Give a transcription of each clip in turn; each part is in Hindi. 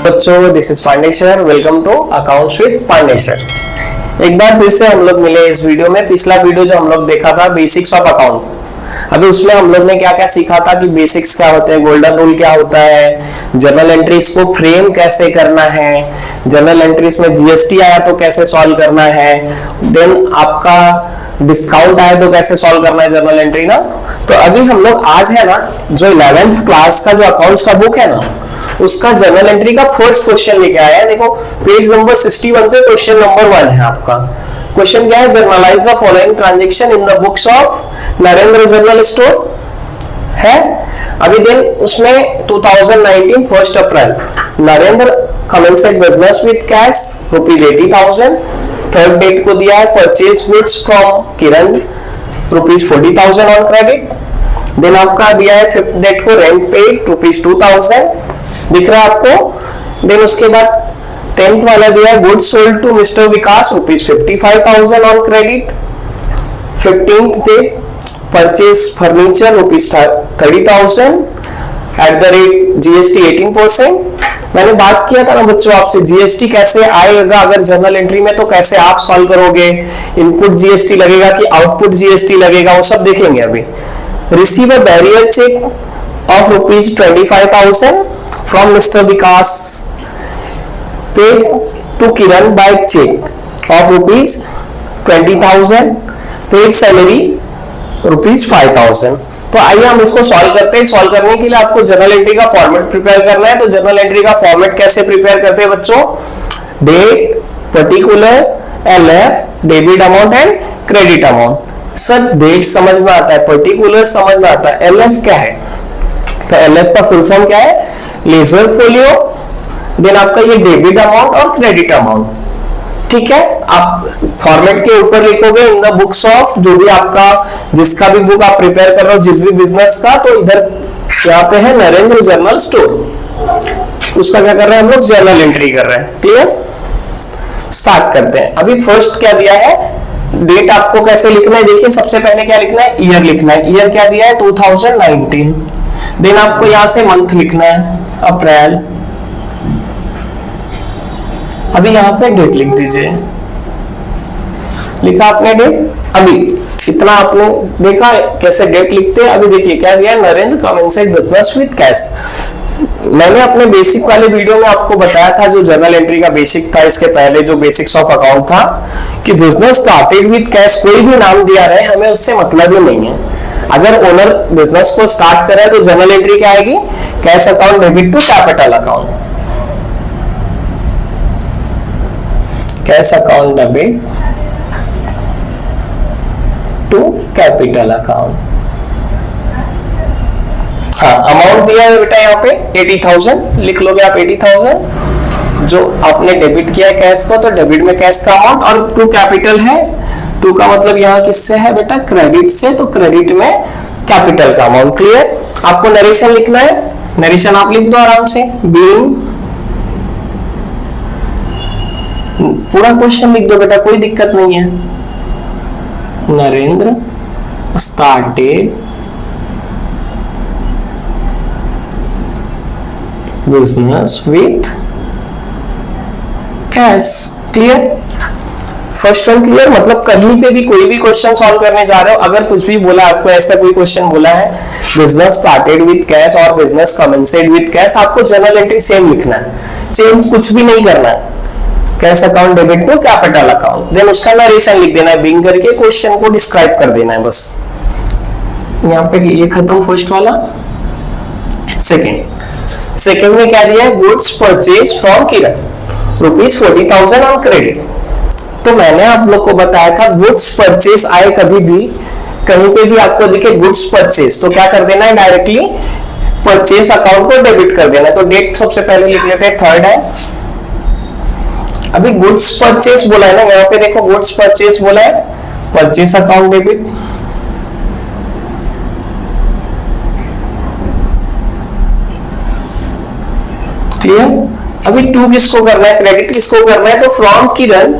बच्चों, this is Pandey sir. Welcome to accounts with Pandey sir. एक बार फिर से हम लोग मिले इस वीडियो में। पिछला वीडियो जो हम लोग देखा था बेसिक्स ऑफ अकाउंट, अभी उसमें हम लोग ने क्या क्या सीखा था कि बेसिक्स क्या होते हैं, गोल्डन रूल क्या होता है, जर्नल एंट्रीज को फ्रेम कैसे करना है, जर्नल एंट्रीज में जीएसटी आया तो कैसे सॉल्व करना है, देन आपका डिस्काउंट आया तो कैसे सॉल्व करना है जर्नल एंट्री ना। तो अभी हम लोग आज है ना जो 11th क्लास का जो अकाउंट्स का बुक है ना, उसका जर्नल एंट्री का फर्स्ट क्वेश्चन लेके आया है। देखो पेज नंबर 61 पे क्वेश्चन नंबर 1 है आपका। क्वेश्चन क्या है? Journalise the following transaction in the books of Narendra general store है। अभी दिन उसमें 2019 1 April Narendra commenced business with cash ₹80,000। Third date को दिया है purchase goods from Kiran ₹40,000 on credit. Then आपका दिया है फिफ्थ डेट को रेंट पेड ₹2,000 दिख रहा है आपको। देन उसके बाद 10th वाला दिया है goods sold to mister Vikas ₹55,000 on credit. 15th day purchase furniture ₹30,000 at the rate GST 18%। मैंने बात किया था ना बच्चों आपसे, जीएसटी कैसे आएगा अगर जर्नल एंट्री में, तो कैसे आप सॉल्व करोगे, इनपुट जीएसटी लगेगा कि आउटपुट जीएसटी लगेगा, वो सब देखेंगे अभी। Receive a bearer cheque of ₹25,000 from Mr. Vikas paid to Kiran by check of ₹20,000, paid salary ₹5,000। तो आइए हम इसको सॉल्व करते हैं। सॉल्व करने के लिए आपको जर्नल एंट्री का फॉर्मेट प्रिपेयर करना है। तो जर्नल एंट्री का फॉर्मेट कैसे प्रिपेयर करते हैं बच्चों? Date, particular, LF, debit amount and credit amount. Sir date समझ में आता है, पर्टिकुलर समझ में आता है, एलएफ क्या है? तो एलएफ का फुल फॉर्म क्या है? Ledger folio. देन आपका ये डेबिट अमाउंट और क्रेडिट अमाउंट, ठीक है। आप फॉर्मेट के ऊपर लिखोगे इन द बुक्स ऑफ, जो भी आपका जिसका भी बुक आप प्रिपेयर कर रहे हो जिस भी बिजनेस का, तो इधर यहाँ पे है नरेंद्र जनरल स्टोर, उसका क्या कर रहे हैं हम लोग? जर्नल एंट्री कर रहे हैं। क्लियर? स्टार्ट करते हैं। अभी फर्स्ट क्या दिया है? डेट आपको कैसे लिखना है? देखिए सबसे पहले क्या लिखना है? ईयर लिखना है। ईयर क्या दिया है? 2019। देन आपको यहां से मंथ लिखना है, अप्रैल। अभी यहां पे डेट लिख दीजिए। लिखा आपने डेट। अभी इतना आपने देखा कैसे डेट लिखते हैं। अभी देखिए क्या दिया है? Narendra commenced business with cash. मैंने अपने बेसिक वाले वीडियो में आपको बताया था, जो जर्नल एंट्री का बेसिक था, इसके पहले जो बेसिक्स ऑफ अकाउंट था, कि बिजनेस स्टार्टेड विद कैश, कोई भी नाम दिया रहे हमें उससे मतलब ही नहीं है। अगर ओनर बिजनेस को स्टार्ट करे तो जर्नल एंट्री क्या आएगी? Cash account debit to capital account, cash account debit to capital account. हाँ, अमाउंट दिया है बेटा यहाँ पे 80,000, लिख लोगे आप 80,000 जो आपने डेबिट किया है कैश को, तो डेबिट में कैश का अमाउंट, और टू कैपिटल है। टू का मतलब यहाँ किससे है बेटा? क्रेडिट से, तो क्रेडिट में कैपिटल का अमाउंट। क्लियर? आपको नरेशन लिखना है। नरेशन आप लिख दो आराम से। बीइंग, पूरा क्वेश्चन लिख दो बेटा, कोई दिक्कत नहीं है। Narendra started business with cash. Clear? First one clear? मतलब कहीं पे भी कोई भी क्वेश्चन सॉल्व करने जा रहे हो, अगर कुछ भी बोला आपको, ऐसा कोई क्वेश्चन बोला है बिजनेस स्टार्टेड विद कैश और बिजनेस कमेंसेड विद कैश, आपको जर्नल एंट्री सेम लिखना है, चेंज कुछ भी नहीं करना है। Cash account debit to capital account, then उसका नरेशन लिख देना है, बिंग करके क्वेश्चन को डिस्क्राइब कर देना है बस। यहाँ पे ये खत्म फर्स्ट वाला। सेकेंड में क्या दिया है? Goods purchase from Kiran ₹40,000 on credit. तो मैंने आप लोग को बताया था गुड्स परचेज आए कभी भी कहीं पे भी आपको दिखे गुड्स परचेज, तो क्या कर देना है? डायरेक्टली परचेज अकाउंट को डेबिट कर देना है। तो डेट सबसे पहले लिख लेते हैं, 3rd है। अभी गुड्स परचेज बोला है ना, यहाँ पे देखो गुड्स परचेज बोला है, परचेज अकाउंट डेबिट। क्लियर? अभी टू किसको करना है? क्रेडिट किसको करना है? तो फ्रॉम किरण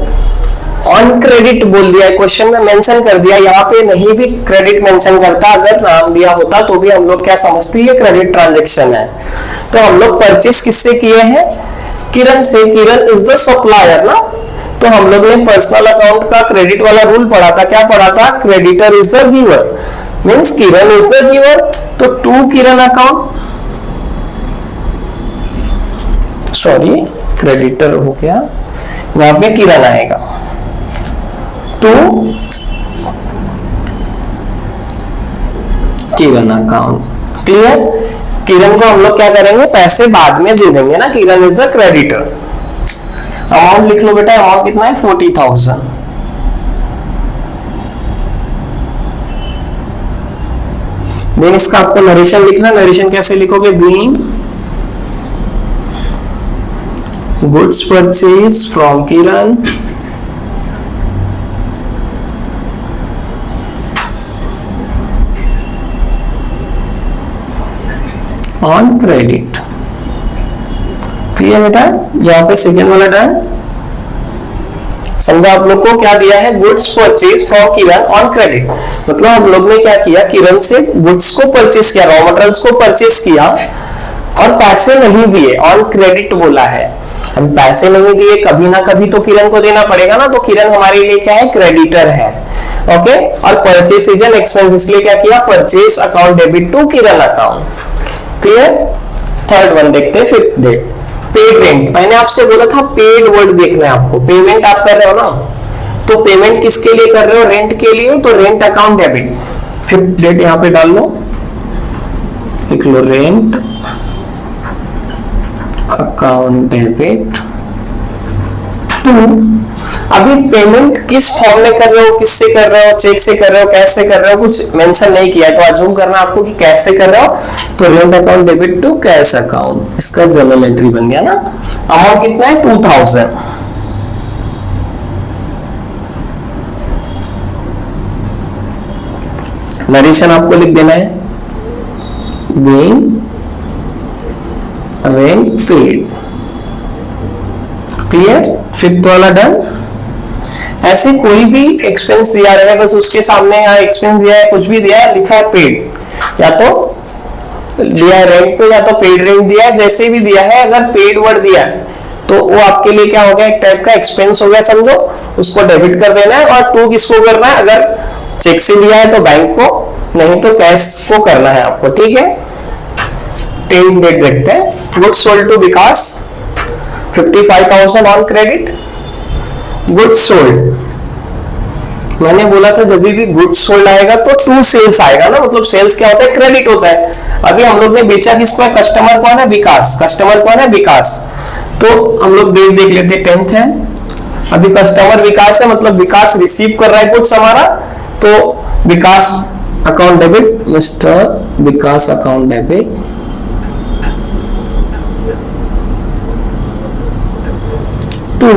ऑन क्रेडिट बोल दिया है, क्वेश्चन में मेंशन कर दिया, यहाँ पे नहीं भी क्रेडिट मेंशन करता, अगर नाम दिया होता तो भी हम लोग क्या समझते हैं, क्रेडिट ट्रांजैक्शन है। तो हम लोग परचेस किससे किए हैं? किरण से, किरण इज द सप्लायर ना, तो हम लोग ने पर्सनल अकाउंट का क्रेडिट वाला रूल पढ़ा था, क्या पढ़ा था, creditor is the giver, means Kiran is the giver, तो to Kiran account, sorry creditor हो गया, वहां पे किरण आएगा, to Kiran account. Clear? Kiran को हम लोग क्या करेंगे, पैसे बाद में दे देंगे ना, किरण इज द क्रेडिटर। अमाउंट लिख लो बेटा, अमाउंट कितना है 40,000। देन इसका आपको नरेशन लिखना, नरेशन कैसे लिखोगे, being goods purchase from Kiran on credit. Clear बेटा? यहाँ पे सेकेंड वाला डन। समझा आप लोग को क्या दिया है, goods purchase from Kiran on credit, मतलब हम लोग ने क्या किया, किरण से गुड्स को परचेज किया, रॉ मटेरियल्स को परचेज किया और पैसे नहीं दिए, ऑन क्रेडिट बोला है। हम पैसे नहीं दिए, कभी ना कभी तो किरण को देना पड़ेगा ना, तो किरण हमारे लिए क्या है, क्रेडिटर है। ओके, और परचेज इज एन एक्सपेंस, इसलिए क्या किया, purchase account debit to Kiran account. Clear? Third one देखते हैं, फिर देख पेड रेंट। मैंने आपसे बोला था पेड वर्ड देखना है आपको, पेमेंट आप कर रहे हो ना, तो पेमेंट किसके लिए कर रहे हो, रेंट के लिए, तो रेंट अकाउंट डेबिट। फिर डेट यहां पे डाल लो, लिख लो रेंट अकाउंट डेबिट टू। अभी पेमेंट किस फॉर्म में कर रहे हो, किससे कर रहे हो, चेक से कर रहे हो, कैश से कर रहे हो, कुछ मेंशन नहीं किया है, तो अज्यूम करना आपको कि कैश से कर रहे हो, तो rent account debit to cash account, इसका जर्नल एंट्री बन गया ना। अमाउंट कितना है 2000। नरेशन आपको लिख देना है, being rent paid. Clear? Fifth वाला डन। ऐसे कोई भी एक्सपेंस दिया रहेगा, बस उसके सामने यहाँ एक्सपेंस दिया है, कुछ भी दिया है, लिखा है पेड, या तो दिया है रेंट पे, या तो पेड रेंट दिया है, जैसे भी दिया है, अगर पेड वर्ड दिया है तो वो आपके लिए क्या हो गया, एक टाइप का एक्सपेंस हो गया समझो, उसको डेबिट कर देना है। और टू किसको करना है, अगर चेक से दिया है तो बैंक को, नहीं तो कैश को करना है आपको। ठीक है, 10 डेट देखते हैं। Goods sold to Vikas 55,000 on credit. Goods sold, मैंने बोला था जब भी गुड्स सोल्ड आएगा तो टू सेल्स आएगा ना, मतलब सेल्स क्या होता है, क्रेडिट होता है। अभी हम लोग ने बेचा किसको है, कस्टमर कौन है, विकास। कस्टमर कौन है, विकास। तो हम लोग डेट देख लेते, 10th है। अभी कस्टमर विकास है, मतलब विकास रिसीव कर रहा है गुड्स हमारा, तो Vikas account debit, mister Vikas account debit to,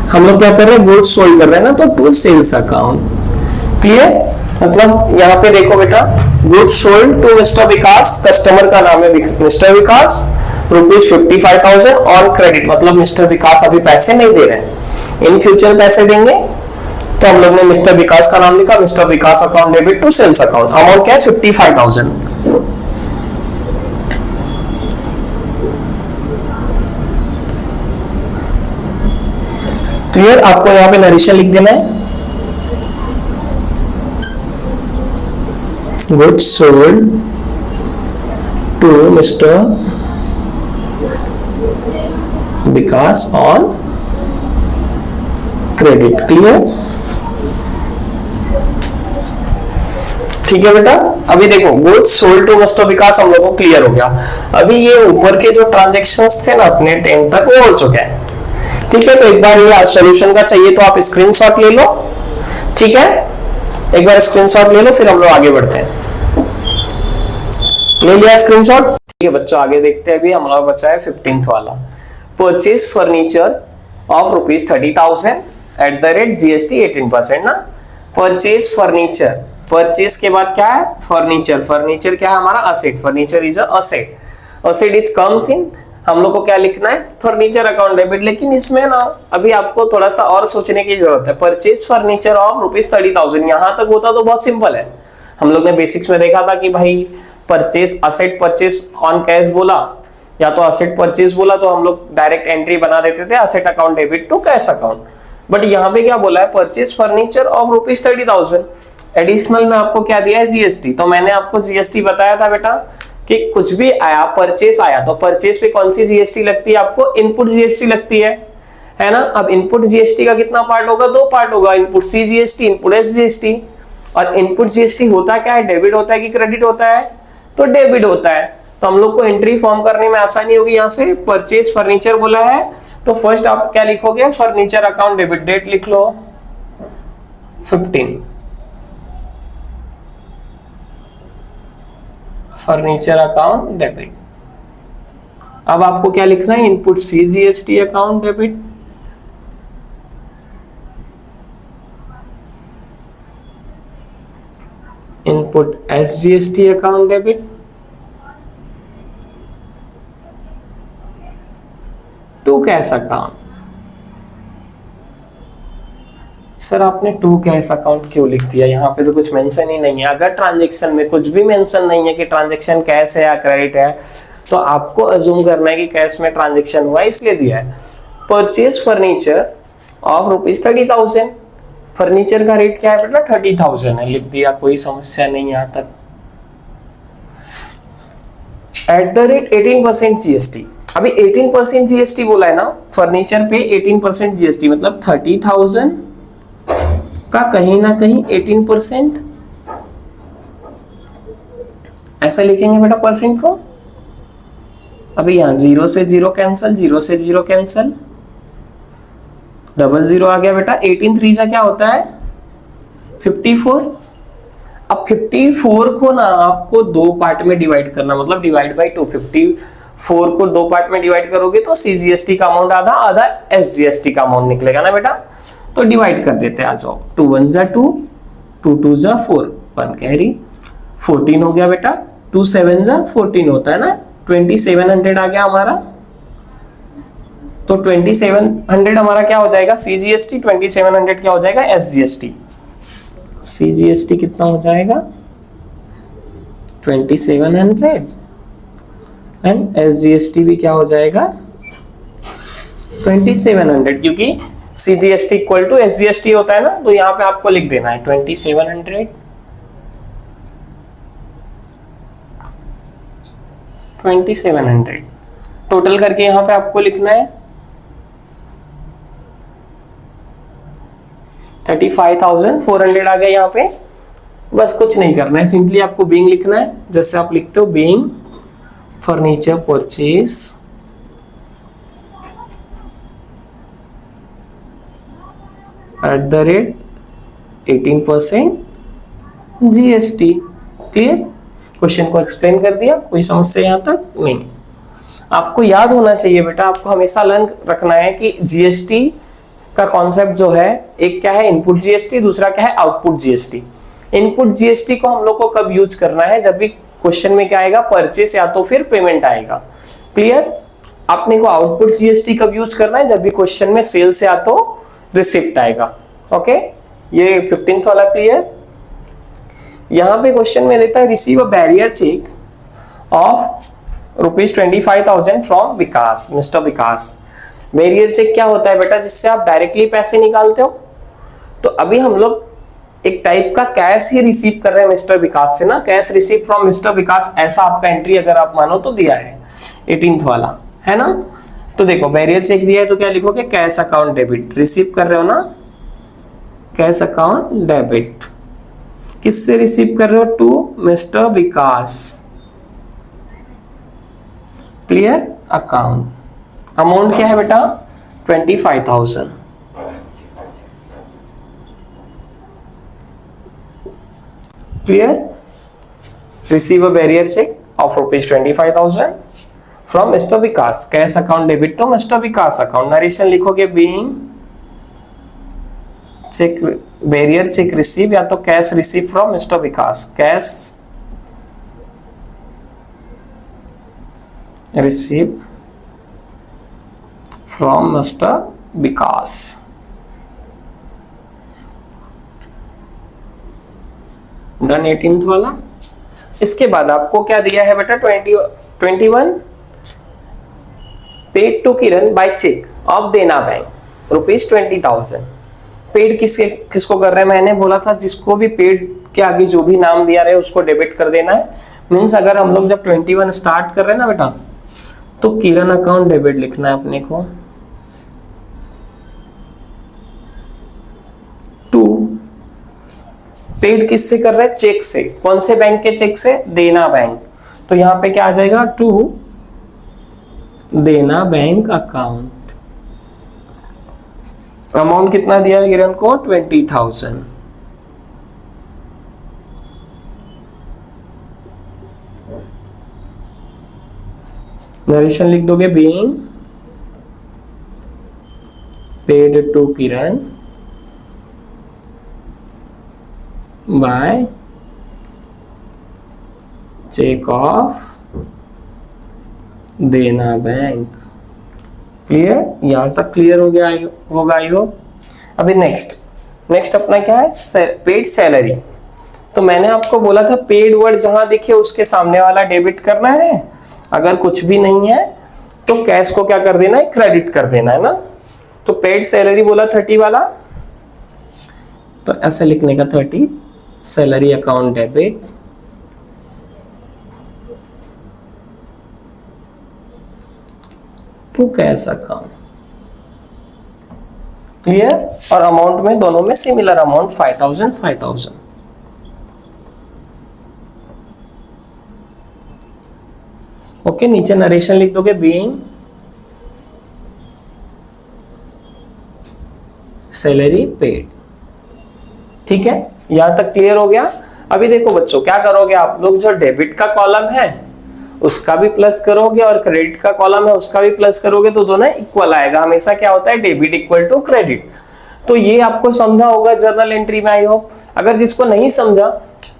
हम लोग क्या कर रहे हैं, गुड्स सोल्ड कर रहे हैं ना, तो टू सेल्स अकाउंट। क्लियर? मतलब यहाँ पे देखो बेटा, goods sold to mister Vikas, customer का नाम है मिस्टर विकास, ₹55,000 ऑन क्रेडिट, मतलब मिस्टर विकास अभी पैसे नहीं दे रहे हैं, इन फ्यूचर पैसे देंगे, तो हम लोग ने मिस्टर विकास का नाम लिखा, mister Vikas account debit to sales account. Amount क्या है, 55,000। क्लियर? आपको यहां पे नरेशन लिख देना है, goods sold to mister Vikas on credit. Clear? ठीक है बेटा, अभी देखो goods sold to mister Vikas हम लोगों को क्लियर हो गया। अभी ये ऊपर के जो ट्रांजेक्शंस थे ना अपने 10 तक, वो हो चुके हैं। ठीक है, तो एक बार ये सॉल्यूशन का चाहिए तो आप स्क्रीनशॉट ले लो। ठीक है, एक बार स्क्रीनशॉट ले लो, फिर हम लोग आगे बढ़ते हैं। ले लिया स्क्रीनशॉट? ठीक है बच्चों, आगे देखते हैं। अभी हमारा बचा है 15th वाला, purchase furniture of ₹30,000 at the rate GST 18% ना। परचेज फर्नीचर, परचेज के बाद क्या है, फर्नीचर। फर्नीचर क्या है हमारा, asset. Furniture is a asset, asset is comes in, हम लोग को क्या लिखना है, फर्नीचर अकाउंट डेबिट। लेकिन इसमें ना अभी आपको थोड़ा सा और सोचने की जरूरत है। परचेज फर्नीचर ऑफ ₹30,000, यहां तक होता तो बहुत सिंपल है। हम लोग ने बेसिक्स में देखा था कि भाई purchase asset, purchase on cash बोला या तो असेट परचेज बोला तो हम लोग डायरेक्ट एंट्री बना देते थे asset account debit to cash account, but यहाँ पे क्या बोला है, परचेज फर्नीचर ऑफ ₹30,000। एडिशनल में आपको क्या दिया है, जीएसटी। तो मैंने आपको जीएसटी बताया था बेटा कि कुछ भी आया, परचेस आया तो परचेस पे कौन सी जीएसटी लगती है, आपको इनपुट जीएसटी लगती है ना। अब इनपुट जीएसटी का कितना पार्ट होगा, 2 पार्ट होगा, input C GST, input S GST. और इनपुट जीएसटी होता क्या है, डेबिट होता है कि क्रेडिट होता है, तो डेबिट होता है। तो हम लोग को एंट्री फॉर्म करने में आसानी होगी। यहाँ से परचेज फर्नीचर बोला है तो फर्स्ट आप क्या लिखोगे, फर्नीचर अकाउंट डेबिट, डेट लिख लो 15, फर्नीचर अकाउंट डेबिट। अब आपको क्या लिखना है, input C GST account debit, input S GST account debit, to cash account. Sir आपने टू कैश अकाउंट क्यों लिख दिया, यहाँ पे तो कुछ मेंशन ही नहीं है। अगर ट्रांजैक्शन में कुछ भी मेंशन नहीं है कि ट्रांजैक्शन कैश है या क्रेडिट है, तो आपको अज्यूम करना है कि कैश में ट्रांजैक्शन हुआ, इसलिए दिया है। परचेज फर्नीचर ऑफ ₹30,000, फर्नीचर का रेट क्या है बेटा, 30,000 है, लिख दिया, कोई समस्या नहीं यहाँ तक। @ 18% जीएसटी। अभी 18% जीएसटी बोला है ना, फर्नीचर पे 18% जीएसटी, मतलब 30,000 का कहीं ना कहीं 18%, ऐसा लिखेंगे बेटा परसेंट को। अभी यहाँ 0 से 0 कैंसल, 0 से 0 कैंसल, 00 आ गया बेटा। 18 3 क्या होता है, 54। अब 54 को ना आपको 2 पार्ट में डिवाइड करना, मतलब डिवाइड बाई 2। 54 को 2 पार्ट में डिवाइड करोगे तो सीजीएसटी का अमाउंट आधा, आधा एसजीएसटी का अमाउंट निकलेगा ना बेटा। तो डिवाइड कर देते हैं, आ जाओ। 2 1 जा 2, 2 2 जा 4, 1 कैरी, 14 हो गया बेटा। 2 7 जा 14 होता है ना, 2700 आ गया हमारा। तो 2700 हमारा क्या हो जाएगा, सीजीएसटी, 2700 क्या हो जाएगा, एसजीएसटी। सीजीएसटी कितना हो जाएगा, 2700, एंड एसजीएसटी भी क्या हो जाएगा, 2700, क्योंकि सीजीएसटी इक्वल टू एसजीएसटी होता है ना। तो यहाँ पे आपको लिख देना है 2700, 2700 टोटल करके यहाँ पे आपको लिखना है 35,400 आ गया यहाँ पे। बस कुछ नहीं करना है, सिंपली आपको बीइंग लिखना है, जैसे आप लिखते हो being furniture purchase @ 18% GST. Clear, question को एक्सप्लेन कर दिया, कोई समस्या यहाँ तक नहीं। आपको याद होना चाहिए बेटा, आपको हमेशा लर्न रखना है कि जीएसटी का कॉन्सेप्ट जो है, एक क्या है इनपुट जीएसटी, दूसरा क्या है आउटपुट जीएसटी। इनपुट जीएसटी को हम लोग को कब यूज करना है, जब भी क्वेश्चन में क्या आएगा, परचेस या तो फिर पेमेंट आएगा। क्लियर, अपने को आउटपुट जीएसटी कब यूज करना है, जब भी क्वेश्चन में सेल्स या तो रिसिप्ट आएगा। ओके, ये 15th वाला क्लियर। यहां पे क्वेश्चन में देता है receive a bearer cheque of ₹25,000 from Vikas, mister Vikas. Bearer cheque क्या होता है बेटा, जिससे आप डायरेक्टली पैसे निकालते हो। तो अभी हम लोग एक टाइप का कैश ही रिसीव कर रहे हैं मिस्टर विकास से ना, कैश रिसीव फ्रॉम मिस्टर विकास, ऐसा आपका एंट्री अगर आप मानो तो दिया है 18th वाला, है ना। तो देखो बैरियर चेक दिया है तो क्या लिखोगे, कैश अकाउंट डेबिट, रिसीव कर रहे हो ना, कैश अकाउंट डेबिट। किससे रिसीव कर रहे हो, to mister Vikas. Clear, account amount क्या है बेटा, 25,000। Clear, receive a bearer cheque of ₹25,000 from mister Vikas, cash account debit to mister Vikas account. Narration लिखोगे being cheque, bearer cheque receive या तो cash receive from mister Vikas, cash receive from mister Vikas. Done 18th वाला। इसके बाद आपको क्या दिया है बेटा, 21 paid to Kiran by cheque of Dena Bank ₹20,000। Paid किसको कर रहे हैं, मैंने बोला था जिसको भी पेड के आगे जो भी नाम दिया रहे उसको डेबिट कर देना है। मीन्स अगर हम लोग जब 21 स्टार्ट कर रहे हैं ना बेटा, तो किरण अकाउंट डेबिट लिखना है अपने को। टू पेड किससे कर रहे हैं, चेक से। कौन से बैंक के चेक से, देना बैंक। तो यहां पे क्या आ जाएगा, टू देना बैंक अकाउंट। अमाउंट कितना दिया है किरण को, 20,000। नरेशन लिख दोगे, being paid to Kiran by cheque of Dena Bank. Clear, यहां तक क्लियर हो गया होगा आई होप। अभी नेक्स्ट अपना क्या है, पेड सैलरी। तो मैंने आपको बोला था पेड वर्ड जहां दिखे उसके सामने वाला डेबिट करना है। अगर कुछ भी नहीं है तो कैश को क्या कर देना है, क्रेडिट कर देना है ना। तो पेड सैलरी बोला 30 वाला, तो ऐसे लिखने का 30 salary account debit to cash account. Clear, और अमाउंट में दोनों में सिमिलर अमाउंट 5,000। ओके, नीचे नरेशन लिख दोगे, बीइंग सैलरी पेड। ठीक है, यहां तक क्लियर हो गया। अभी देखो बच्चों, क्या करोगे आप लोग, जो डेबिट का कॉलम है उसका भी प्लस करोगे और क्रेडिट का कॉलम है उसका भी प्लस करोगे, तो दोनों इक्वल आएगा। हमेशा क्या होता है, डेबिट इक्वल टू क्रेडिट। तो ये आपको समझा होगा जर्नल एंट्री में, आई होप। अगर जिसको नहीं समझा,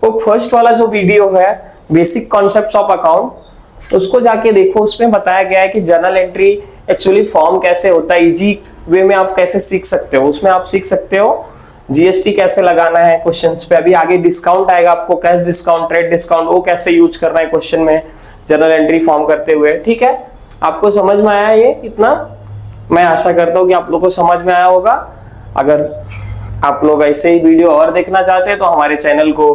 वो फर्स्ट वाला जो वीडियो है बेसिक कॉन्सेप्ट्स ऑफ अकाउंट, उसको जाके देखो। उसमें बताया गया है कि जर्नल एंट्री एक्चुअली फॉर्म कैसे होता है, इजी वे में आप कैसे सीख सकते हो। उसमें आप सीख सकते हो जीएसटी कैसे लगाना है क्वेश्चंस पे। अभी आगे डिस्काउंट आएगा आपको, कैश डिस्काउंट, ट्रेड डिस्काउंट, वो कैसे यूज करना है क्वेश्चन में जर्नल एंट्री फॉर्म करते हुए। ठीक है, आपको समझ में आया ये इतना? मैं आशा करता हूँ कि आप लोग को समझ में आया होगा। अगर आप लोग ऐसे ही वीडियो और देखना चाहते हैं तो हमारे चैनल को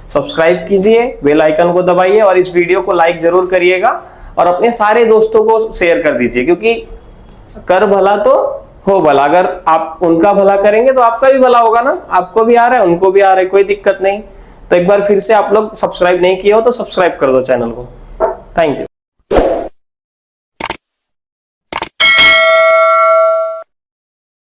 सब्सक्राइब कीजिए, बेल आइकन को दबाइए और इस वीडियो को लाइक जरूर करिएगा और अपने सारे दोस्तों को शेयर कर दीजिए, क्योंकि कर भला तो हो भला। अगर आप उनका भला करेंगे तो आपका भी भला होगा ना। आपको भी आ रहा है, उनको भी आ रहा है, कोई दिक्कत नहीं। तो एक बार फिर से आप लोग सब्सक्राइब नहीं किए हो तो सब्सक्राइब कर दो चैनल को। Thank you.